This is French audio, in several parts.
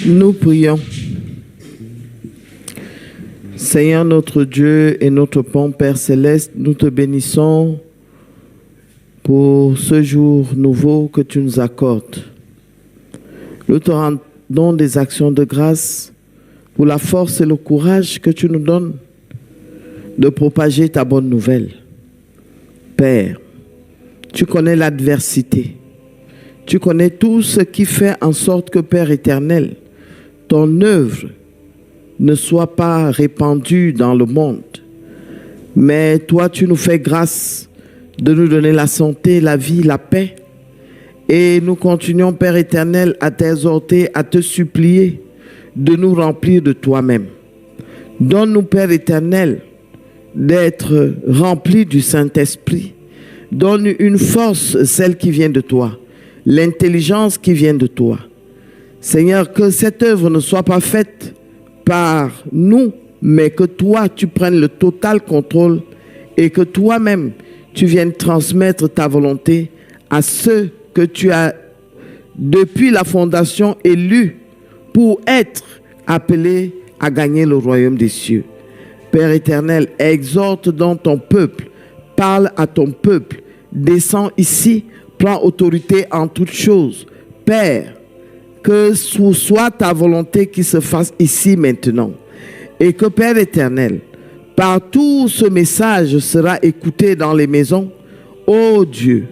Nous prions. Seigneur notre Dieu et notre bon Père Céleste, nous te bénissons pour ce jour nouveau que tu nous accordes. Nous te rendons des actions de grâce pour la force et le courage que tu nous donnes de propager ta bonne nouvelle. Père, tu connais l'adversité. Tu connais tout ce qui fait en sorte que, Père éternel, ton œuvre ne soit pas répandue dans le monde. Mais toi, tu nous fais grâce de nous donner la santé, la vie, la paix. Et nous continuons, Père éternel, à t'exhorter, à te supplier de nous remplir de toi-même. Donne-nous, Père éternel, d'être remplis du Saint-Esprit. Donne une force, celle qui vient de toi. L'intelligence qui vient de toi. Seigneur, que cette œuvre ne soit pas faite par nous, mais que toi, tu prennes le total contrôle et que toi-même, tu viennes transmettre ta volonté à ceux que tu as, depuis la fondation, élus pour être appelés à gagner le royaume des cieux. Père éternel, exhorte donc ton peuple, parle à ton peuple, descends ici, prends autorité en toutes choses. Père, que soit ta volonté qui se fasse ici maintenant. Et que, Père éternel, partout ce message sera écouté dans les maisons. Oh Dieu,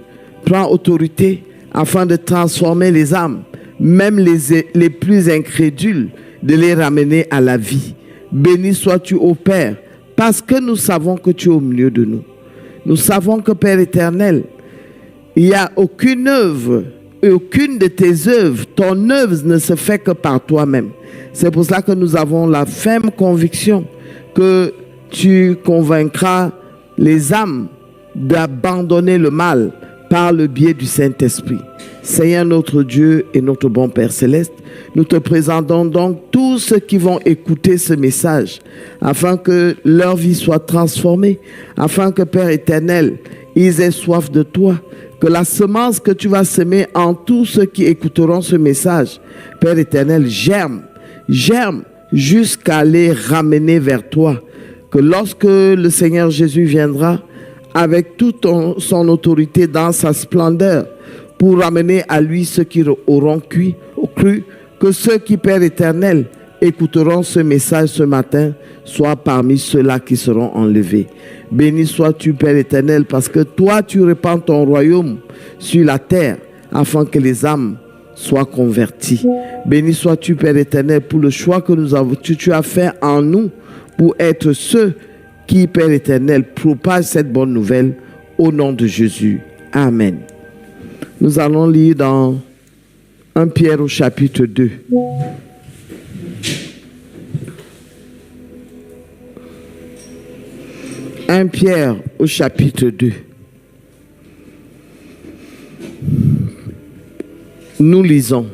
prends autorité afin de transformer les âmes, même les plus incrédules, de les ramener à la vie. Béni sois-tu, ô Père, parce que nous savons que tu es au milieu de nous. Nous savons que, Père éternel, il n'y a aucune œuvre, aucune de tes œuvres, ton œuvre ne se fait que par toi-même. C'est pour cela que nous avons la ferme conviction que tu convaincras les âmes d'abandonner le mal par le biais du Saint-Esprit. Seigneur notre Dieu et notre bon Père Céleste, nous te présentons donc tous ceux qui vont écouter ce message afin que leur vie soit transformée, afin que, Père éternel, ils aient soif de toi, que la semence que tu vas semer en tous ceux qui écouteront ce message, Père éternel, germe jusqu'à les ramener vers toi. Que lorsque le Seigneur Jésus viendra avec toute son autorité dans sa splendeur pour ramener à lui ceux qui auront cru, que ceux qui, Père éternel, écouteront ce message ce matin soient parmi ceux-là qui seront enlevés. Béni sois-tu, Père éternel, parce que toi, tu répands ton royaume sur la terre afin que les âmes soient converties. Béni sois-tu, Père éternel, pour le choix que tu as fait en nous pour être ceux qui, Père éternel, propagent cette bonne nouvelle au nom de Jésus. Amen. Nous allons lire dans 1 Pierre au chapitre 2. « 1 Pierre au chapitre 2. Nous lisons.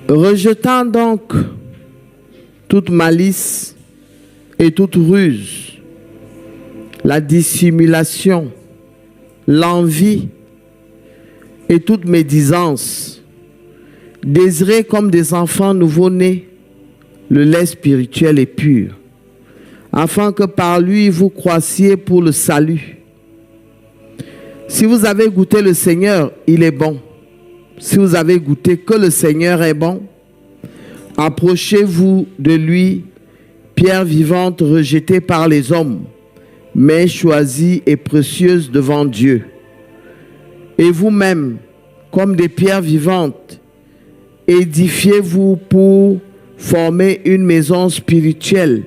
Rejetant donc toute malice et toute ruse, la dissimulation, l'envie et toute médisance, désirez comme des enfants nouveau-nés le lait spirituel et pur, afin que par lui vous croissiez pour le salut. Si vous avez goûté le Seigneur, il est bon. Si vous avez goûté que le Seigneur est bon, approchez-vous de lui, pierre vivante rejetée par les hommes, mais choisie et précieuse devant Dieu. Et vous-même, comme des pierres vivantes, édifiez-vous pour former une maison spirituelle,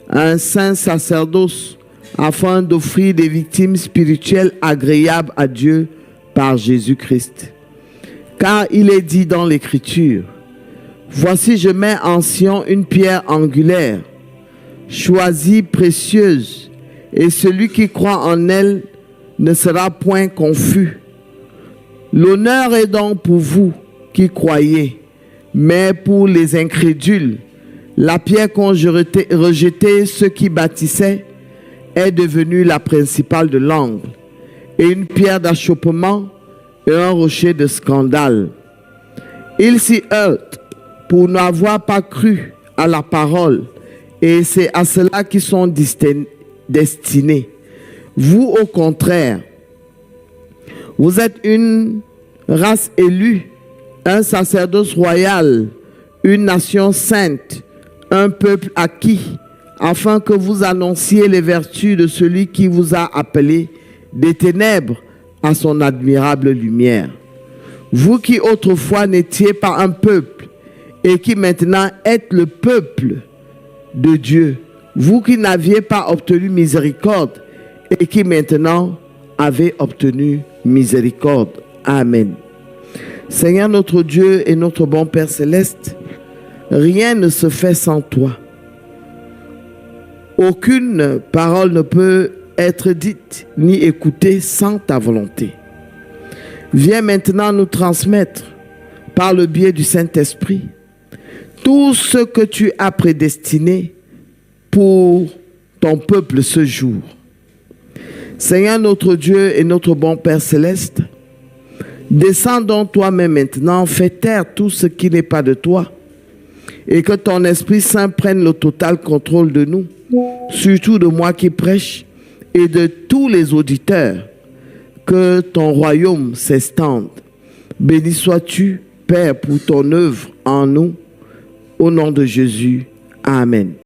un saint sacerdoce, afin d'offrir des victimes spirituelles agréables à Dieu par Jésus-Christ. Car il est dit dans l'Écriture, « Voici, je mets en Sion une pierre angulaire, choisie, précieuse, et celui qui croit en elle ne sera point confus. L'honneur est donc pour vous qui croyez, mais pour les incrédules, la pierre qu'ont rejetée ceux qui bâtissaient est devenue la principale de l'angle. et une pierre d'achoppement et un rocher de scandale. Ils s'y heurtent pour n'avoir pas cru à la parole, et c'est à cela qu'ils sont destinés. Vous, au contraire, vous êtes une race élue, un sacerdoce royal, une nation sainte, un peuple acquis, afin que vous annonciez les vertus de celui qui vous a appelé des ténèbres à son admirable lumière. Vous qui autrefois n'étiez pas un peuple et qui maintenant êtes le peuple de Dieu, vous qui n'aviez pas obtenu miséricorde et qui maintenant avez obtenu miséricorde. Amen. Seigneur notre Dieu et notre bon Père céleste, rien ne se fait sans toi. Aucune parole ne peut être dite ni écoutée sans ta volonté. Viens maintenant nous transmettre, par le biais du Saint-Esprit, tout ce que tu as prédestiné pour ton peuple ce jour. Seigneur notre Dieu et notre bon Père céleste, descends donc toi-même maintenant, fais taire tout ce qui n'est pas de toi, et que ton Esprit Saint prenne le total contrôle de nous, surtout de moi qui prêche et de tous les auditeurs, que ton royaume s'estende. Béni sois-tu, Père, pour ton œuvre en nous, au nom de Jésus. Amen.